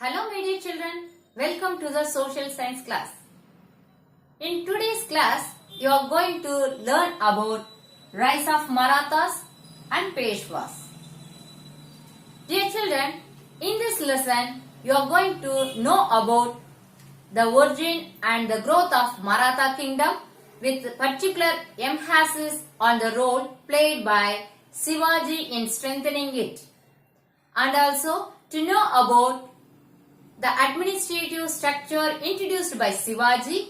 Hello my dear children, welcome to the social science class. In today's class, you are going to learn about rise of Marathas and Peshwas. Dear children, in this lesson, you are going to know about the origin and the growth of Maratha kingdom with particular emphasis on the role played by Shivaji in strengthening it, and also to know about the administrative structure introduced by Shivaji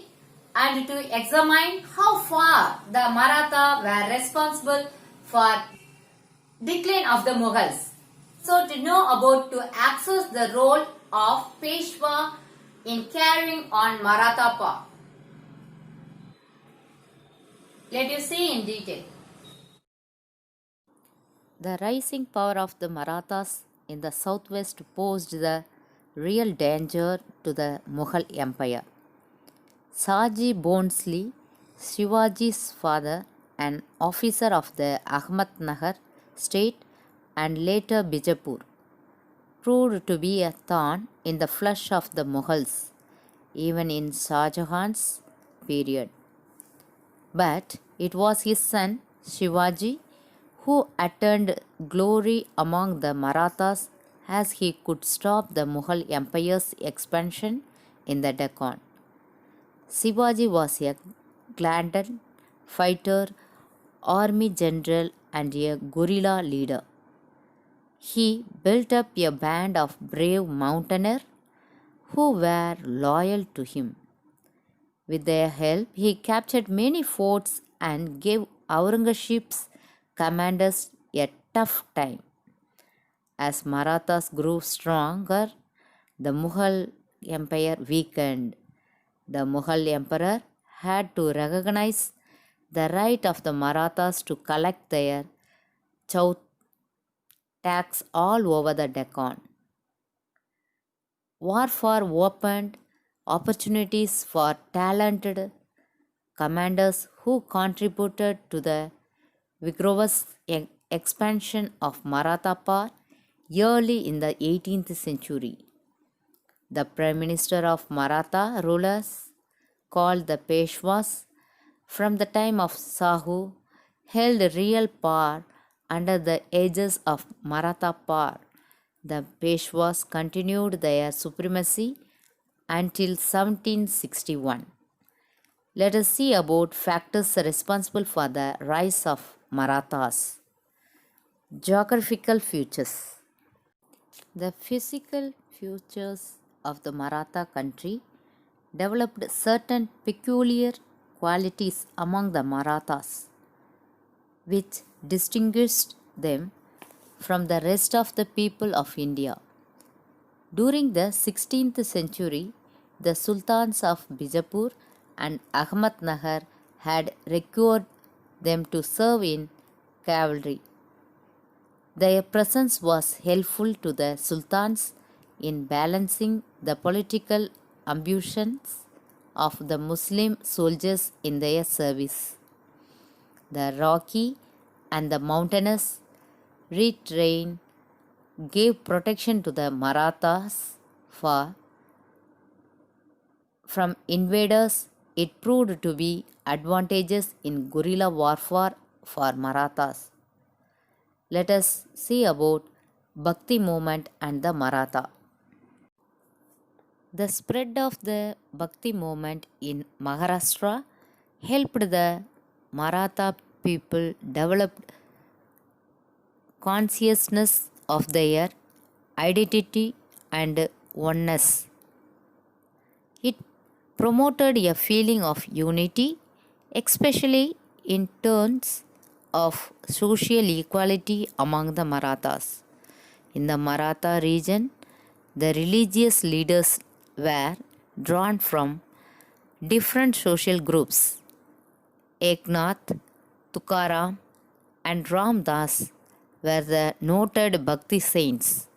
and to examine how far the Maratha were responsible for decline of the Mughals. So to know about to access the role of Peshwa in carrying on Maratha power. Let you see in detail. The rising power of the Marathas in the southwest posed the real danger to the Mughal Empire. Shaji Bhonsle, Shivaji's father, an officer of the Ahmednagar state and later Bijapur, proved to be a thorn in the flesh of the Mughals, even in Shah Jahan's period. But it was his son Shivaji who attained glory among the Marathas as he could stop the Mughal Empire's expansion in the Deccan. Shivaji was a gallant fighter, army general, and a guerrilla leader. He built up a band of brave mountaineers who were loyal to him. With their help, he captured many forts and gave Aurangzeb's commanders a tough time. As Marathas grew stronger, the Mughal Empire weakened. The Mughal Emperor had to recognize the right of the Marathas to collect their chow tax all over the Deccan. Warfare opened opportunities for talented commanders who contributed to the vigorous expansion of Maratha power early in the 18th century. The Prime Minister of Maratha rulers, called the Peshwas, from the time of Shahu, held real power under the aegis of Maratha power. The Peshwas continued their supremacy until 1761. Let us see about factors responsible for the rise of Marathas. Geographical features. The physical features of the Maratha country developed certain peculiar qualities among the Marathas, which distinguished them from the rest of the people of India. During the 16th century, the Sultans of Bijapur and Ahmednagar had recruited them to serve in cavalry. Their presence was helpful to the sultans in balancing the political ambitions of the Muslim soldiers in their service. The rocky and the mountainous terrain gave protection to the Marathas from invaders. It proved to be advantageous in guerrilla warfare for Marathas. Let us see about Bhakti movement and the Maratha. The spread of the Bhakti movement in Maharashtra helped the Maratha people develop consciousness of their identity and oneness. It promoted a feeling of unity, especially in terms of social equality among the Marathas. In the Maratha region, the religious leaders were drawn from different social groups. Eknath, Tukaram, and Ram Das were the noted Bhakti saints.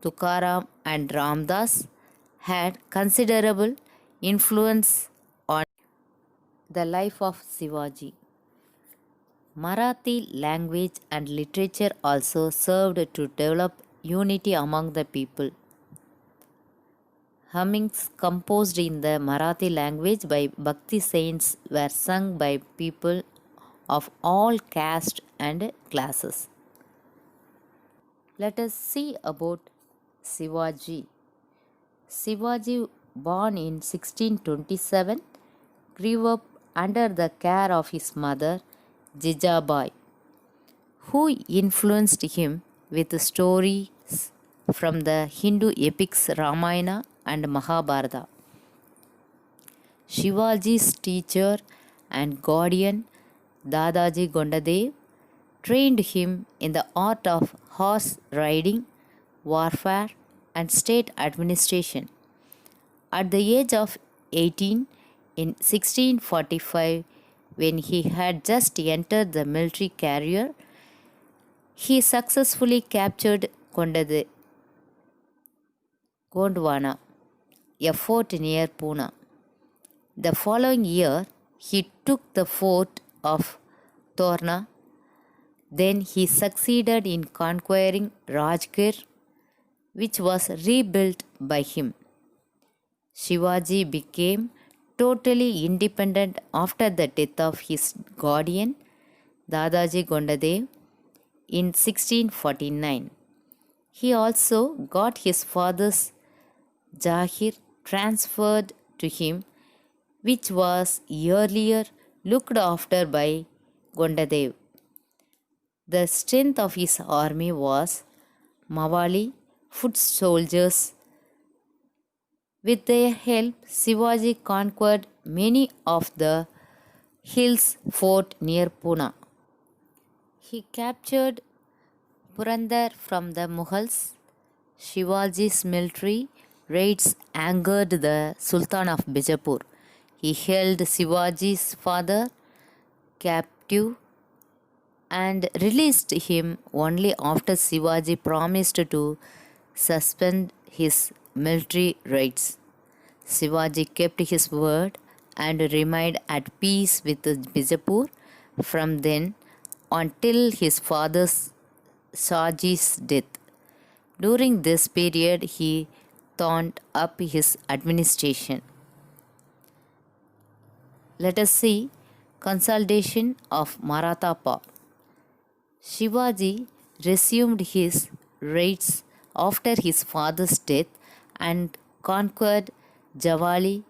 Tukaram and Ram Das had considerable influence on the life of Shivaji. Marathi language and literature also served to develop unity among the people. Hummings composed in the Marathi language by Bhakti saints were sung by people of all castes and classes. Let us see about Shivaji. Shivaji, born in 1627, grew up under the care of his mother, Jijabai, who influenced him with stories from the Hindu epics Ramayana and Mahabharata. Shivaji's teacher and guardian, Dadaji Gondadev, trained him in the art of horse riding, warfare, and state administration. At the age of 18, in 1645, when he had just entered the military career, he successfully captured Gondwana, a fort near Pune. The following year, he took the fort of Torna. Then he succeeded in conquering Rajgir, which was rebuilt by him. Shivaji became totally independent after the death of his guardian, Dadaji Gondadev, in 1649. He also got his father's Jagir transferred to him, which was earlier looked after by Gondadev. The strength of his army was Mawali foot soldiers. With their help, Shivaji conquered many of the hills fort near Pune. He captured Purandar from the Mughals. Shivaji's military raids angered the Sultan of Bijapur. He held Shivaji's father captive and released him only after Shivaji promised to suspend his military raids. Shivaji kept his word and remained at peace with Bijapur from then until his father Shaji's death. During this period, he toned up his administration. Let us see consolidation of Maratha power. Shivaji resumed his raids after his father's death and conquered Javali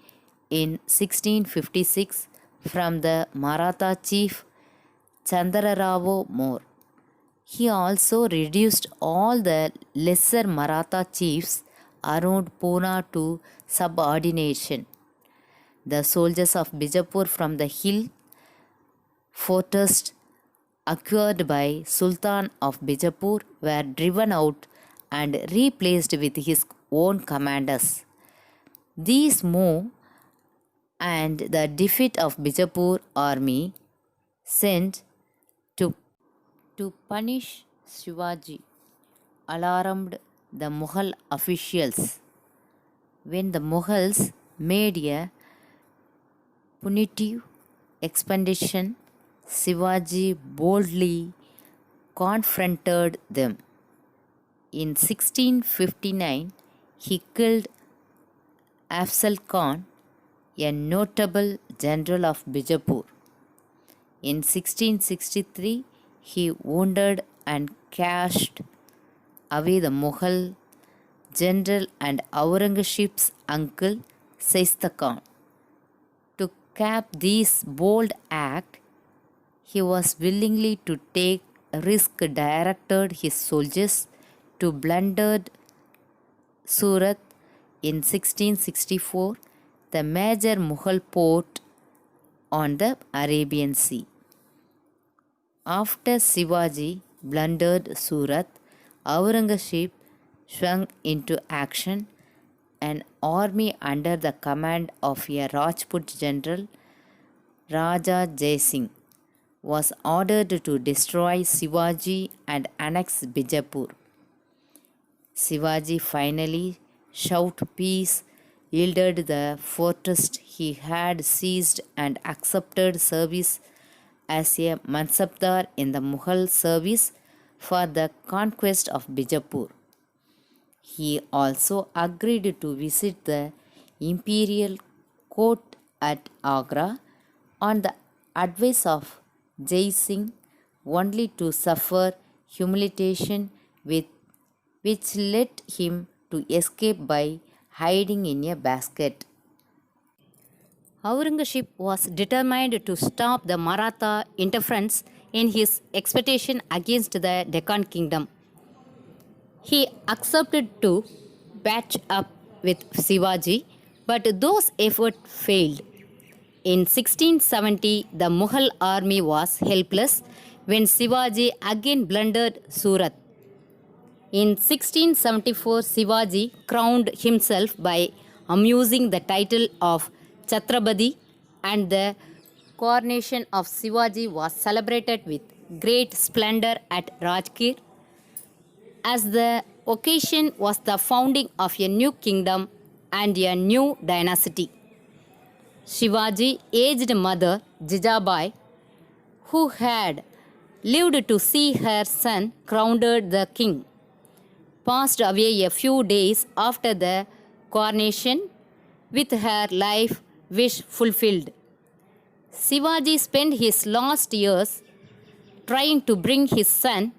in 1656 from the Maratha chief Chandrarao More. He also reduced all the lesser Maratha chiefs around Pune to subordination. The soldiers of Bijapur from the hill fortress acquired by Sultan of Bijapur were driven out and replaced with his own commanders. These move and the defeat of Bijapur army sent to punish Shivaji alarmed the Mughal officials. When the Mughals made a punitive expedition, Shivaji boldly confronted them. In 1659, he killed Afzal Khan, a notable general of Bijapur. In 1663, he wounded and cast away the Mughal general and Aurangzeb's uncle Shaista Khan. To cap this bold act, he was willingly to take a risk, directed his soldiers to plundered Surat in 1664, the major Mughal port on the Arabian Sea. After Shivaji plundered Surat, Aurangzeb swung into action. An army under the command of a Rajput general, Raja Jai Singh, was ordered to destroy Shivaji and annex Bijapur. Shivaji finally shouted peace, yielded the fortress he had seized, and accepted service as a Mansabdar in the Mughal service for the conquest of Bijapur. He also agreed to visit the imperial court at Agra on the advice of Jai Singh, only to suffer humiliation with which led him to escape by hiding in a basket. Aurangzeb was determined to stop the Maratha interference in his expedition against the Deccan kingdom. He accepted to patch up with Shivaji, but those efforts failed. In 1670, the Mughal army was helpless when Shivaji again plundered Surat. In 1674, Shivaji crowned himself by amusing the title of Chhatrapati, and the coronation of Shivaji was celebrated with great splendor at Rajgir, as the occasion was the founding of a new kingdom and a new dynasty. Shivaji's aged mother, Jijabai, who had lived to see her son crowned the king, passed away a few days after the coronation with her life wish fulfilled. Shivaji spent his last years trying to bring his son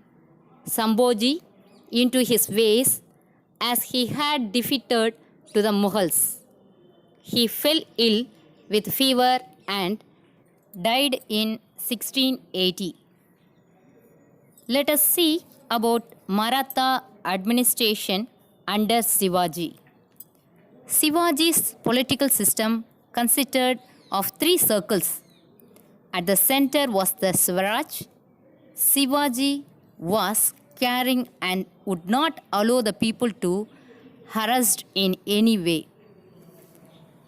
Sambhoji into his ways, as he had defeated to the Mughals. He fell ill with fever and died in 1680. Let us see about Maratha administration under Shivaji. Shivaji's political system consisted of three circles. At the center was the Swaraj. Shivaji was caring and would not allow the people to harassed in any way.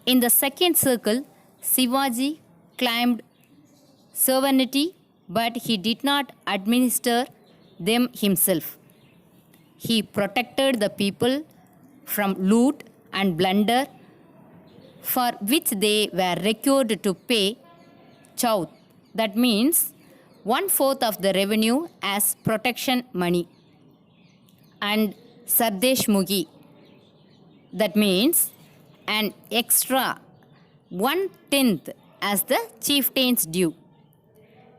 In the second circle, Shivaji claimed sovereignty, but he did not administer them himself. He protected the people from loot and plunder, for which they were required to pay chaut, that means 1/4 of the revenue, as protection money, and Sardesh Mughi, that means an extra 1/10 as the chieftain's due.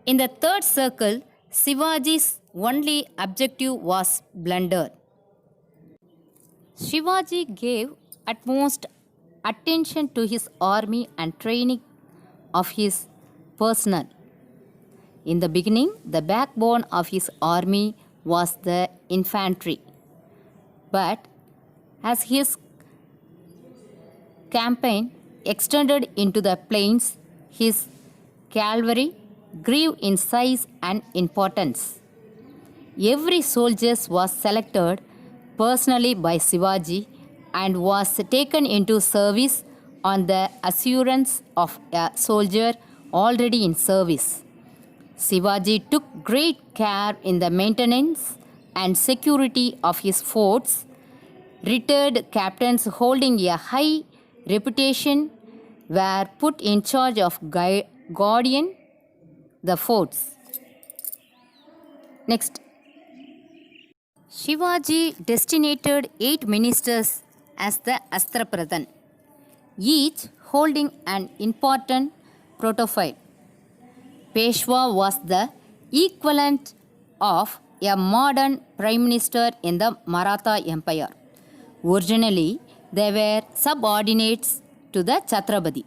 In the third circle, Shivaji's only objective was plunder. Shivaji gave utmost attention to his army and training of his personnel. In the beginning, the backbone of his army was the infantry. But as his campaign extended into the plains, his cavalry grew in size and importance. Every soldier was selected personally by Shivaji and was taken into service on the assurance of a soldier already in service. Shivaji took great care in the maintenance and security of his forts. Retired captains holding a high reputation were put in charge of guardian the forts. Next, Shivaji designated 8 ministers as the Astra Pradhan, each holding an important profile. Peshwa was the equivalent of a modern prime minister in the Maratha Empire. Originally, they were subordinates to the Chhatrapati.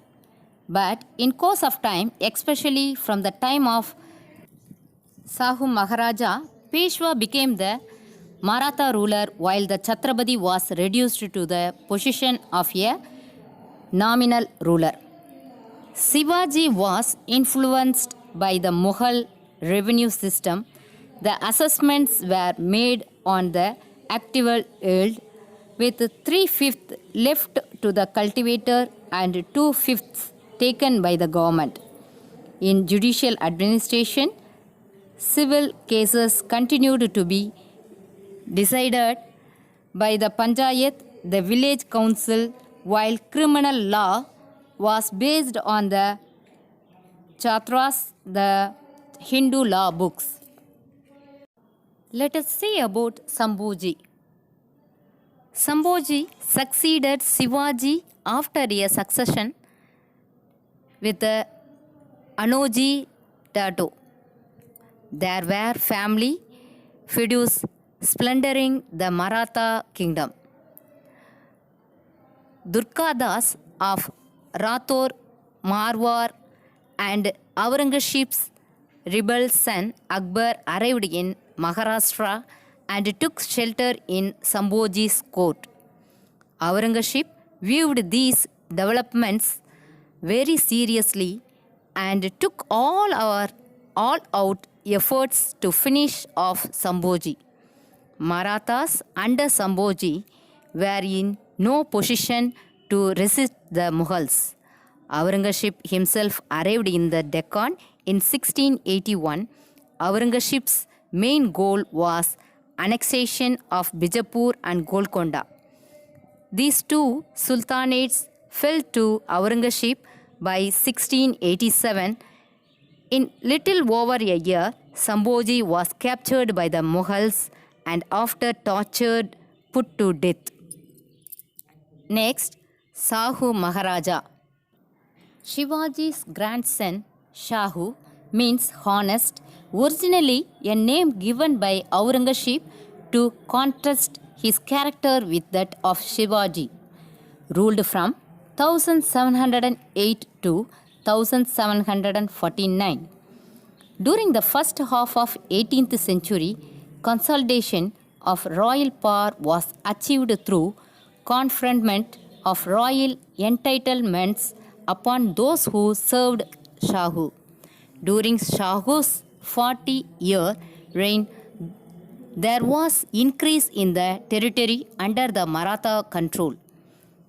But in course of time, especially from the time of Shahu Maharaja, Peshwa became the Maratha ruler, while the Chhatrapati was reduced to the position of a nominal ruler. Shivaji was influenced by the Mughal revenue system. The assessments were made on the actual yield, with 3/5 left to the cultivator and 2/5 taken by the government. In judicial administration, civil cases continued to be decided by the Panchayat, the village council, while criminal law was based on the Chatras, the Hindu law books. Let us see about Sambhoji. Sambhaji succeeded Shivaji after a succession with the Anoji Dato. There were family feuds splendouring the Maratha kingdom. Durgadas of Rathore, Marwar, and Aurangzeb's rebel son Akbar arrived in Maharashtra and took shelter in Sambhaji's court. Aurangzeb viewed these developments very seriously and took all out efforts to finish off Sambhaji. Marathas under Sambhaji were in no position to resist the Mughals. Aurangzeb himself arrived in the Deccan in 1681. Aurangzeb's main goal was annexation of Bijapur and Golconda. These two sultanates fell to Aurangzeb by 1687. In little over a year, Sambhaji was captured by the Mughals and after tortured put to death. Next, Shahu Maharaja. Shivaji's grandson Shahu means honest, originally a name given by Aurangzeb to contrast his character with that of Shivaji. Ruled from 1708 to 1749. During the first half of 18th century, consolidation of royal power was achieved through conferment of royal entitlements upon those who served Shahu. During Shahu's 40-year reign, there was increase in the territory under the Maratha control,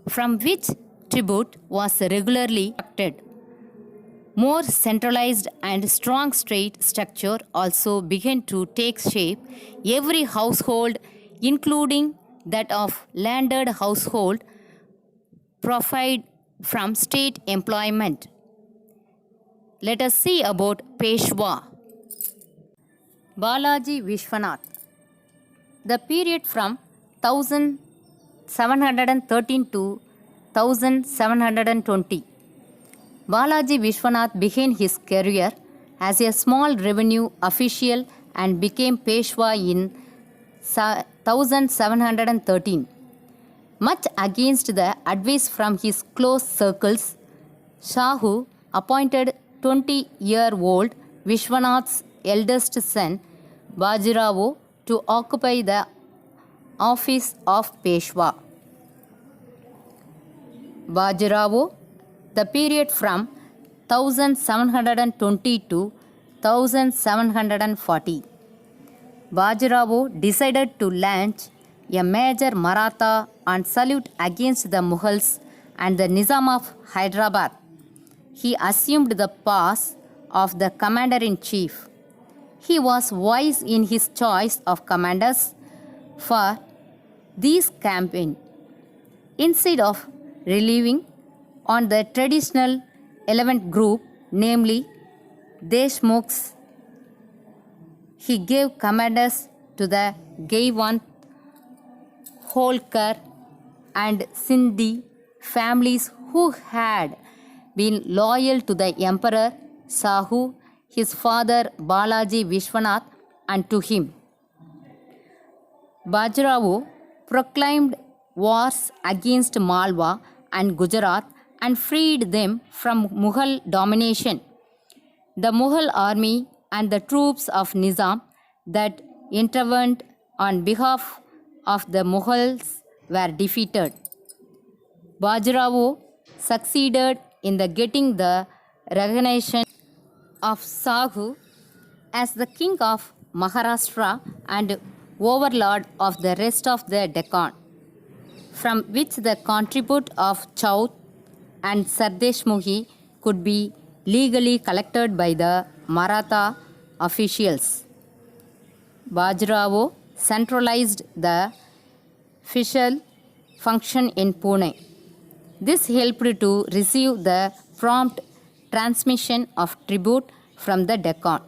from which tribute was regularly collected. More centralized and strong state structure also began to take shape. Every household, including that of landed household, profited from state employment. Let us see about Peshwa. Balaji Vishwanath. The period from 1713 to 1720. Balaji Vishwanath began his career as a small revenue official and became Peshwa in 1713. Much against the advice from his close circles, Shahu appointed 20-year-old Vishwanath's eldest son, Bajirao, to occupy the office of Peshwa. Bajirao, the period from 1720 to 1740. Bajirao decided to launch a major Maratha salute against the Mughals and the Nizam of Hyderabad. He assumed the post of the commander-in-chief. He was wise in his choice of commanders for this campaign. Instead of relying on the traditional 11th group, namely Deshmukhs, he gave commanders to the Gaiwant, Holkar and Sindhi families who had been loyal to the emperor Shahu, his father Balaji Vishwanath, and to him. Bajirao proclaimed wars against Malwa and Gujarat and freed them from Mughal domination. The Mughal army and the troops of Nizam that intervened on behalf of the Mughals were defeated. Bajirao succeeded in getting the recognition of Shahu as the king of Maharashtra and overlord of the rest of the Deccan, from which the contribute of Chauth and Sardeshmukhi could be legally collected by the Maratha officials. Bajirao centralized the official function in Pune. This helped to receive the prompt transmission of tribute from the Deccan.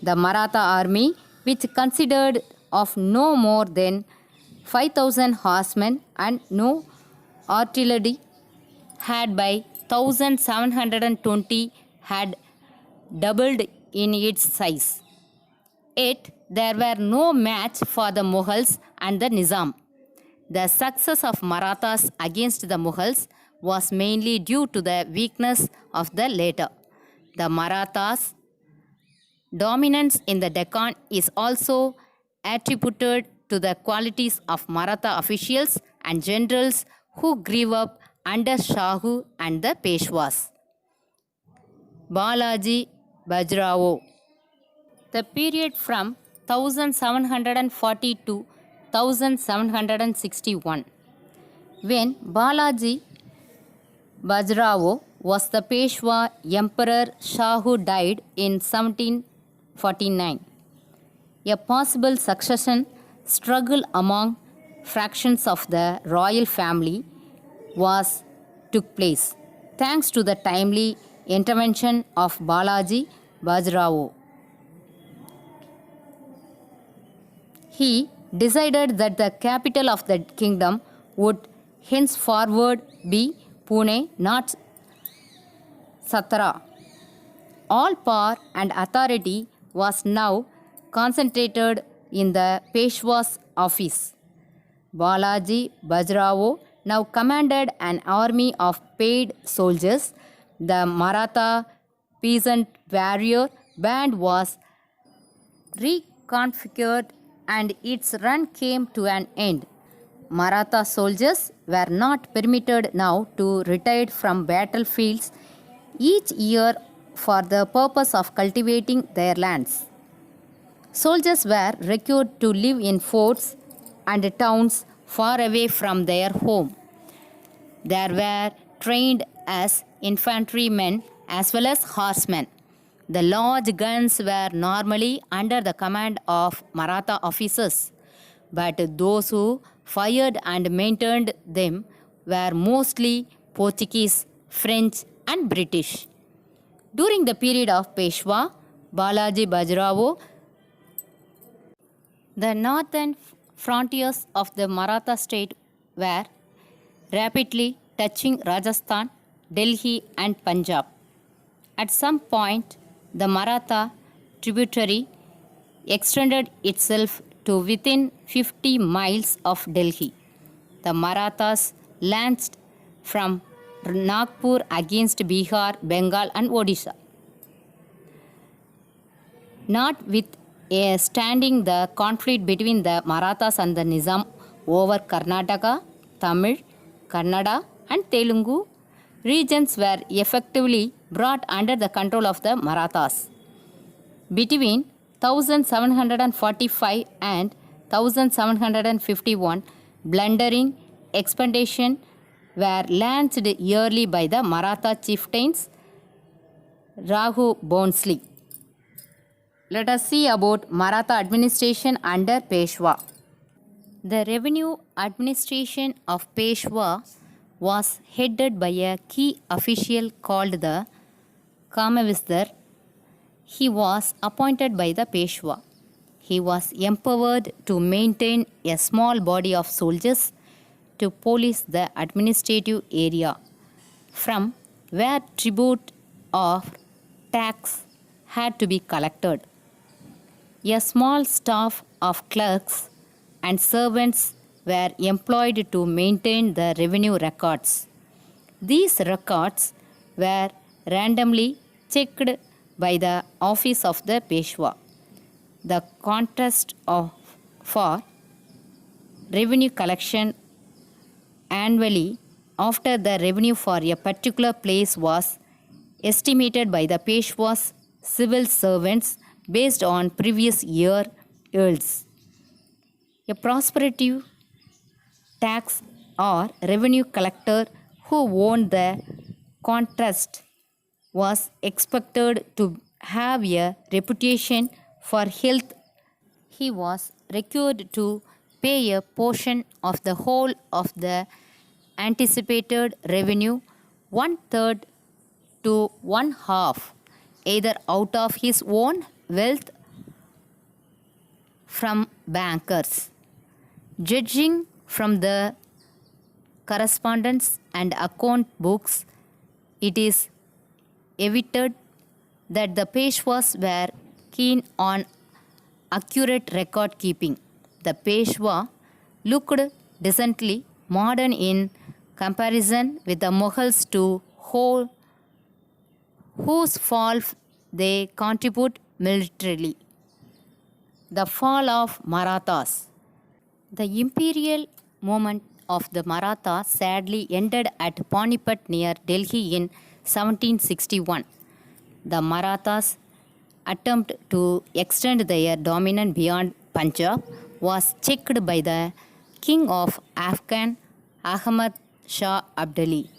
The Maratha army, which considered of no more than 5,000 horsemen and no artillery had by 1720 had doubled in its size. Yet there were no match for the Mughals and the Nizam. The success of Marathas against the Mughals was mainly due to the weakness of the latter. The Marathas' dominance in the Deccan is also attributed to the qualities of Maratha officials and generals who grew up under Shahu and the Peshwas. Balaji Bajrao. The period from 1740 to 1761, when Balaji Bajrao was the Peshwa, Emperor Shahu died in 1749. A possible succession struggle among fractions of the royal family took place, thanks to the timely intervention of Balaji Bajrao. He decided that the capital of the kingdom would henceforward be Pune, not Satara. All power and authority was now concentrated in the Peshwa's office. Balaji Bajrao now commanded an army of paid soldiers. The Maratha peasant warrior band was reconfigured and its run came to an end. Maratha soldiers were not permitted now to retire from battlefields each year for the purpose of cultivating their lands. Soldiers were required to live in forts and towns far away from their home. They were trained as infantrymen as well as horsemen. The large guns were normally under the command of Maratha officers, but those who fired and maintained them were mostly Portuguese, French, and British. During the period of Peshwa Balaji Bajrao, the northern frontiers of the Maratha state were rapidly touching Rajasthan, Delhi, and Punjab. At some point, the Maratha tributary extended itself to within 50 miles of Delhi. The Marathas launched from Nagpur against Bihar, Bengal, and Odisha. Notwithstanding the conflict between the Marathas and the Nizam over Karnataka, Tamil, Kannada, and Telugu regions were effectively brought under the control of the Marathas. Between 1745 and 1751, blundering expeditions were launched yearly by the Maratha chieftains Rahu Bonsley. Let us see about Maratha administration under Peshwa. The revenue administration of Peshwa was headed by a key official called the Kamavisdar. He was appointed by the Peshwa. He was empowered to maintain a small body of soldiers to police the administrative area, from where tribute or tax had to be collected. A small staff of clerks and servants were employed to maintain the revenue records. These records were randomly checked by the office of the Peshwa. The contest for revenue collection annually after the revenue for a particular place was estimated by the Peshwa's civil servants based on previous year yields. A prospective tax or revenue collector who won the contest was expected to have a reputation for health. He was required to pay a portion of the whole of the anticipated revenue, 1/3 to 1/2, either out of his own wealth from bankers. Judging from the correspondence and account books, it is evident that the Peshwas were keen on accurate record keeping. The Peshwa looked decently modern in comparison with the Mughals to whose fall they contribute militarily. The fall of Marathas. The imperial movement of the Marathas sadly ended at Panipat near Delhi in 1761. The Marathas' attempt to extend their dominance beyond Punjab was checked by the king of Afghan Ahmad Shah Abdali.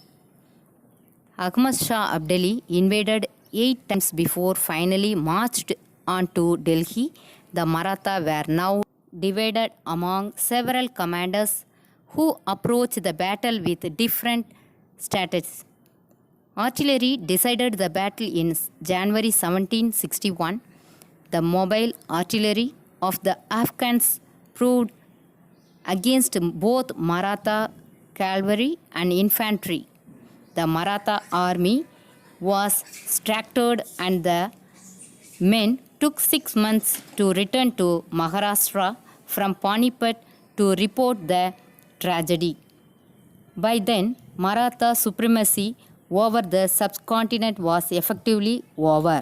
Ahmad Shah Abdali invaded 8 times before finally marched on to Delhi. The Maratha were now divided among several commanders who approached the battle with different strategies. Artillery decided the battle in January 1761. The mobile artillery of the Afghans proved against both Maratha cavalry and infantry. The Maratha army was scattered and the men took 6 months to return to Maharashtra from Panipat to report the tragedy. By then, Maratha supremacy over the subcontinent was effectively over.